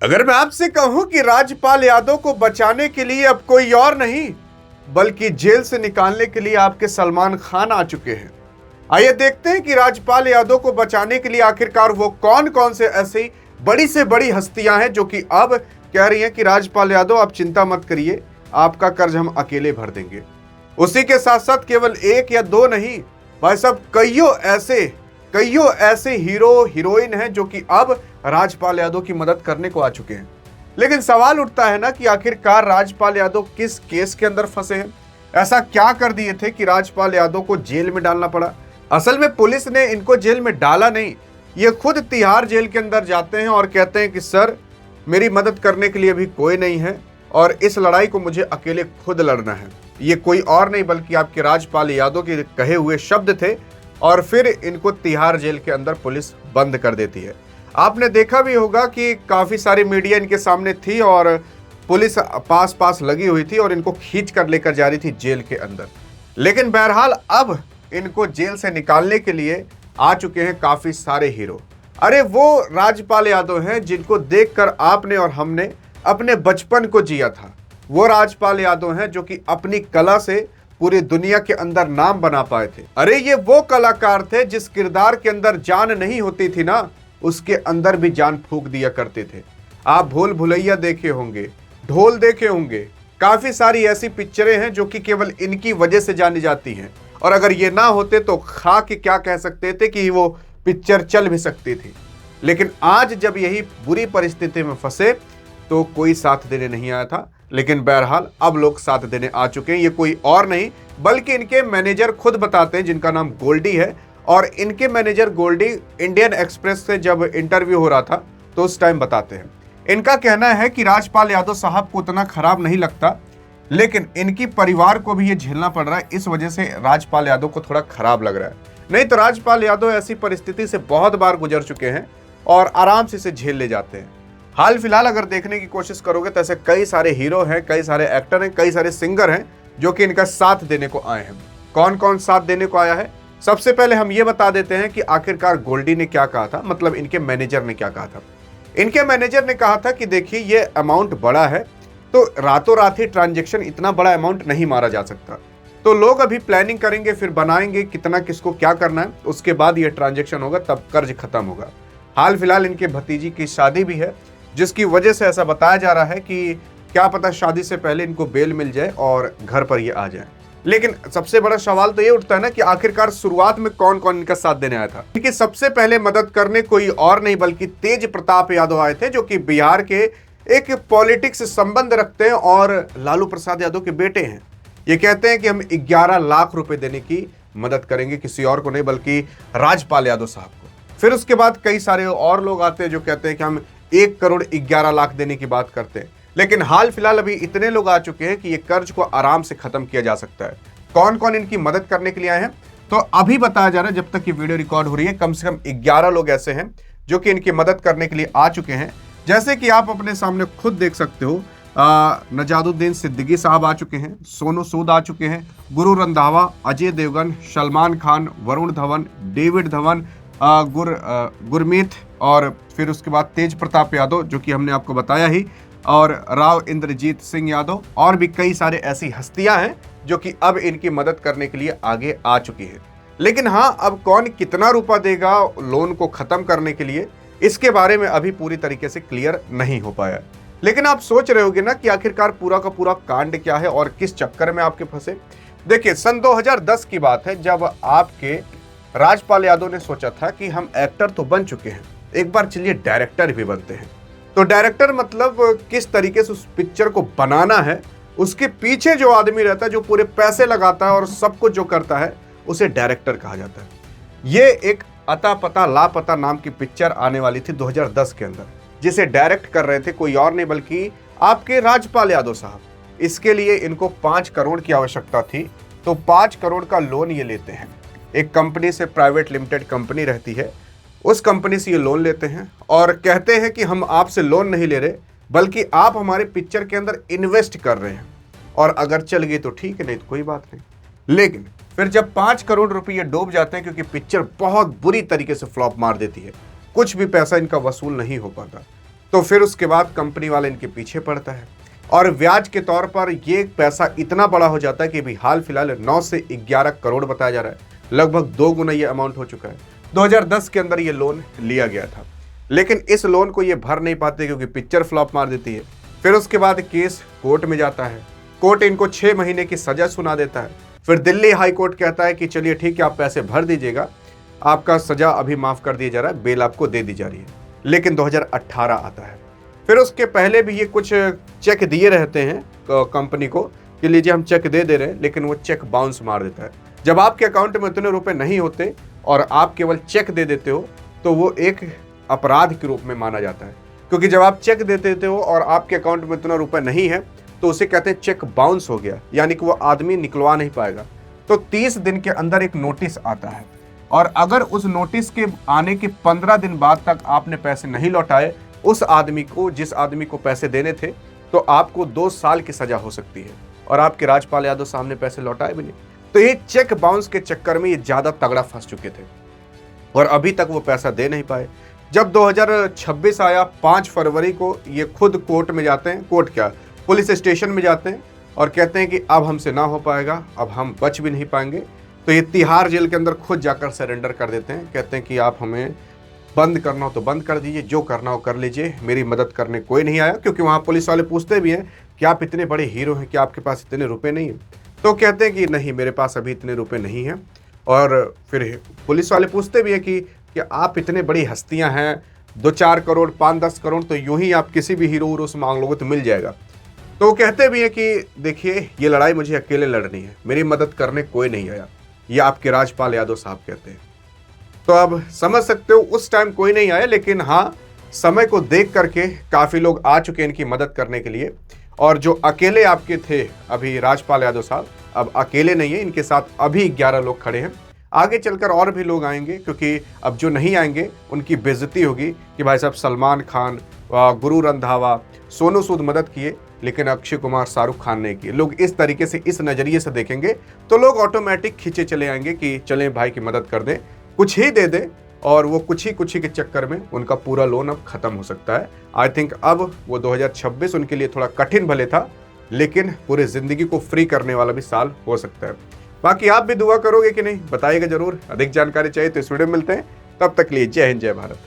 अगर मैं आपसे कहूं कि राजपाल यादव को बचाने के लिए अब कोई और नहीं बल्कि जेल से निकालने के लिए आपके सलमान खान आ चुके हैं। आइए देखते हैं कि राजपाल यादव को बचाने के लिए आखिरकार वो कौन कौन से ऐसी बड़ी से बड़ी हस्तियां हैं जो कि अब कह रही हैं कि राजपाल यादव आप चिंता मत करिए, आपका कर्ज हम अकेले भर देंगे। उसी के साथ साथ केवल एक या दो नहीं भाई साहब, कईयों ऐसे हीरो हीरोइन हैं जो कि अब राजपाल यादव की मदद करने को आ चुके हैं। लेकिन सवाल उठता है ना कि आखिरकार राजपाल यादव किस केस के अंदर फंसे हैं, ऐसा क्या कर दिए थे कि राजपाल यादव को जेल में डालना पड़ा। असल में पुलिस ने इनको जेल में डाला नहीं, ये खुद तिहाड़ जेल के अंदर जाते हैं और कहते हैं कि सर मेरी मदद करने के लिए भी कोई नहीं है और इस लड़ाई को मुझे अकेले खुद लड़ना है। ये कोई और नहीं बल्कि आपके राजपाल यादव के कहे हुए शब्द थे और फिर इनको तिहाड़ जेल के अंदर पुलिस बंद कर देती है। आपने देखा भी होगा कि काफी सारी मीडिया इनके सामने थी और पुलिस पास लगी हुई थी और इनको खींच कर लेकर जा रही थी जेल के अंदर। लेकिन बहरहाल अब इनको जेल से निकालने के लिए आ चुके हैं काफी सारे हीरो। अरे वो राजपाल यादव हैं जिनको देखकर आपने और हमने अपने बचपन को जिया था। वो राजपाल यादव हैं जो कि अपनी कला से पूरी दुनिया के अंदर नाम बना पाए थे। अरे ये वो कलाकार थे जिस किरदार के अंदर जान नहीं होती थी ना, उसके अंदर भी जान फूंक दिया करते थे। आप भूल भुलैया देखे होंगे, ढोल देखे होंगे, काफी सारी ऐसी पिक्चरें हैं जो कि केवल इनकी वजह से जानी जाती हैं और अगर ये ना होते तो खा के क्या कह सकते थे कि वो पिक्चर चल भी सकती थी। लेकिन आज जब यही बुरी परिस्थिति में फंसे तो कोई साथ देने नहीं आया था। लेकिन बहरहाल अब लोग साथ देने आ चुके हैं। ये कोई और नहीं बल्कि इनके मैनेजर खुद बताते हैं जिनका नाम गोल्डी है। और इनके मैनेजर गोल्डी इंडियन एक्सप्रेस से जब इंटरव्यू हो रहा था तो उस टाइम बताते हैं, इनका कहना है कि राजपाल यादव साहब को उतना खराब नहीं लगता लेकिन इनकी परिवार को भी ये झेलना पड़ रहा है, इस वजह से राजपाल यादव को थोड़ा खराब लग रहा है। नहीं तो राजपाल यादव ऐसी परिस्थिति से बहुत बार गुजर चुके हैं और आराम से इसे झेल ले जाते हैं। हाल फिलहाल अगर देखने की कोशिश करोगे तो ऐसे कई सारे हीरो हैं, कई सारे एक्टर हैं, कई सारे सिंगर हैं जो कि इनका साथ देने को आए हैं। कौन कौन साथ देने को आया है, सबसे पहले हम ये बता देते हैं कि आखिरकार गोल्डी ने क्या कहा था, मतलब इनके मैनेजर ने क्या कहा था। इनके मैनेजर ने कहा था कि देखिए ये अमाउंट बड़ा है तो रातों रात ही ट्रांजेक्शन इतना बड़ा अमाउंट नहीं मारा जा सकता, तो लोग अभी प्लानिंग करेंगे, फिर बनाएंगे कितना किसको क्या करना है, उसके बाद ये ट्रांजेक्शन होगा, तब कर्ज खत्म होगा। हाल फिलहाल इनके भतीजी की शादी भी है जिसकी वजह से ऐसा बताया जा रहा है कि क्या पता शादी से पहले इनको बेल मिल जाए और घर पर ये आ जाए। लेकिन सबसे बड़ा सवाल तो ये उठता है ना कि आखिरकार शुरुआत में कौन कौन इनका साथ देने आया था। इनकी सबसे पहले मदद करने कोई और नहीं बल्कि तेज प्रताप यादव आए थे जो कि बिहार के एक पॉलिटिक्स से संबंध रखते हैं और लालू प्रसाद यादव के बेटे हैं। ये कहते हैं कि हम 11 लाख रुपए देने की मदद करेंगे, किसी और को नहीं बल्कि राजपाल यादव साहब को। फिर उसके बाद कई सारे और लोग आते हैं जो कहते हैं कि हम 1 करोड़ 11 लाख देने की बात करते हैं। लेकिन हाल फिलहाल अभी इतने लोग आ चुके हैं कि ये कर्ज को आराम से खत्म किया जा सकता है। कौन कौन इनकी मदद करने के लिए आए हैं तो अभी बताया जा रहा है, जब तक ये वीडियो रिकॉर्ड हो रही है कम से कम 11 लोग ऐसे हैं जो कि इनकी मदद करने के लिए आ चुके हैं। जैसे कि आप अपने सामने खुद देख सकते हो, नजारुद्दीन सिद्दीकी साहब आ चुके हैं, सोनू सूद आ चुके हैं, गुरु रंधावा, अजय देवगन, सलमान खान, वरुण धवन, डेविड धवन, गुरमीत और फिर उसके बाद तेज प्रताप यादव जो कि हमने आपको बताया ही, और राव इंद्रजीत सिंह यादव और भी कई सारे ऐसी हस्तियां हैं जो कि अब इनकी मदद करने के लिए आगे आ चुकी है। लेकिन हाँ, अब कौन कितना रुपया देगा लोन को खत्म करने के लिए, इसके बारे में अभी पूरी तरीके से क्लियर नहीं हो पाया। लेकिन आप सोच रहे होगे ना कि आखिरकार पूरा का पूरा कांड क्या है और किस चक्कर में आपके फंसे। देखिए, सन 2010 की बात है जब आपके राजपाल यादव ने सोचा था कि हम एक्टर तो बन चुके हैं, एक बार चलिए डायरेक्टर भी बनते हैं। तो डायरेक्टर मतलब किस तरीके से उस पिक्चर को बनाना है, उसके पीछे जो आदमी रहता है, जो पूरे पैसे लगाता है और सब कुछ जो करता है, उसे डायरेक्टर कहा जाता है। ये एक अता पता लापता नाम की पिक्चर आने वाली थी 2010 के अंदर, जिसे डायरेक्ट कर रहे थे कोई और नहीं बल्कि आपके राजपाल यादव साहब। इसके लिए इनको 5 करोड़ की आवश्यकता थी, तो 5 करोड़ का लोन ये लेते हैं। एक कंपनी से, प्राइवेट लिमिटेड कंपनी रहती है, उस कंपनी से ये लोन लेते हैं और कहते हैं कि हम आपसे लोन नहीं ले रहे बल्कि आप हमारे पिक्चर के अंदर इन्वेस्ट कर रहे हैं और अगर चल गई तो ठीक है, नहीं तो कोई बात नहीं। लेकिन फिर जब 5 करोड़ रुपये डूब जाते हैं क्योंकि पिक्चर बहुत बुरी तरीके से फ्लॉप मार देती है, कुछ भी पैसा इनका वसूल नहीं हो पाता, तो फिर उसके बाद कंपनी वाले इनके पीछे पड़ता है और ब्याज के तौर पर ये पैसा इतना बड़ा हो जाता है कि अभी हाल फिलहाल 9 से 11 करोड़ बताया जा रहा है। लगभग 2 गुना ये अमाउंट हो चुका है। 2010 के अंदर ये लोन लिया गया था, लेकिन इस लोन को ये भर नहीं पाते क्योंकि पिक्चर फ्लॉप मार देती है। फिर उसके बाद केस कोर्ट में जाता है, कोर्ट इनको 6 महीने की सजा सुना देता है। फिर दिल्ली हाई कोर्ट कहता है कि चलिए ठीक है, आप पैसे भर दीजिएगा, आपका सजा अभी माफ कर दिया जा रहा है, बेल आपको दे दी जा रही है। लेकिन 2018 आता है। फिर उसके पहले भी ये कुछ चेक दिए रहते हैं कंपनी को कि लीजिए हम चेक दे रहे हैं, लेकिन वो चेक बाउंस मार देता है। जब आपके अकाउंट में उतने रुपए नहीं होते और आप केवल चेक दे देते हो तो वो एक अपराध के रूप में माना जाता है, क्योंकि जब आप चेक दे देते हो और आपके अकाउंट में उतना रुपए नहीं है तो उसे कहते हैं चेक बाउंस हो गया, यानी कि वो आदमी निकलवा नहीं पाएगा। तो 30 दिन के अंदर एक नोटिस आता है और अगर उस नोटिस के आने के 15 दिन बाद तक आपने पैसे नहीं लौटाए उस आदमी को, जिस आदमी को पैसे देने थे, तो आपको 2 साल की सजा हो सकती है। और आपके राजपाल यादव साहब ने पैसे लौटाए भी नहीं। तो ये चेक बाउंस के चक्कर में ये ज्यादा तगड़ा फंस चुके थे और अभी तक वो पैसा दे नहीं पाए। जब 2026 आया, 5 फरवरी को ये खुद कोर्ट में जाते हैं, कोर्ट क्या, पुलिस स्टेशन में जाते हैं और कहते हैं कि अब हमसे ना हो पाएगा, अब हम बच भी नहीं पाएंगे। तो ये तिहाड़ जेल के अंदर खुद जाकर सरेंडर कर देते हैं, कहते हैं कि आप हमें बंद करना हो तो बंद कर दीजिए, जो करना हो कर लीजिए, मेरी मदद करने कोई नहीं आया। क्योंकि वहाँ पुलिस वाले पूछते भी हैं कि आप इतने बड़े हीरो हैं, कि आपके पास इतने रुपए नहीं हैं? तो कहते हैं कि नहीं, मेरे पास अभी इतने रुपए नहीं हैं। और फिर पुलिस वाले पूछते भी हैं कि आप इतने बड़ी हस्तियां हैं, 2-4 करोड़ 5-10 करोड़ तो यूं ही आप किसी भी हीरो उस मांग लोगे तो मिल जाएगा। तो वो कहते भी हैं कि देखिए, ये लड़ाई मुझे अकेले लड़नी है, मेरी मदद करने कोई नहीं आया। ये आपके राजपाल यादव साहब कहते हैं। तो अब समझ सकते हो उस टाइम कोई नहीं आया, लेकिन हाँ, समय को देख करके काफ़ी लोग आ चुके हैं इनकी मदद करने के लिए। और जो अकेले आपके थे अभी राजपाल यादव साहब, अब अकेले नहीं है, इनके साथ अभी 11 लोग खड़े हैं। आगे चलकर और भी लोग आएंगे, क्योंकि अब जो नहीं आएंगे उनकी बेइज्जती होगी कि भाई साहब सलमान खान, गुरु रंधावा, सोनू सूद मदद किए लेकिन अक्षय कुमार, शाहरुख खान ने किए। लोग इस तरीके से, इस नज़रिए से देखेंगे तो लोग ऑटोमेटिक खींचे चले आएंगे कि चलें भाई की मदद कर दें, कुछ ही दे दे। और वो कुछ ही के चक्कर में उनका पूरा लोन अब खत्म हो सकता है। आई थिंक अब वो 2026 उनके लिए थोड़ा कठिन भले था, लेकिन पूरी जिंदगी को फ्री करने वाला भी साल हो सकता है। बाकी आप भी दुआ करोगे कि नहीं, बताइएगा जरूर। अधिक जानकारी चाहिए तो इस वीडियो में मिलते हैं, तब तक लिए जय हिंद, जय भारत।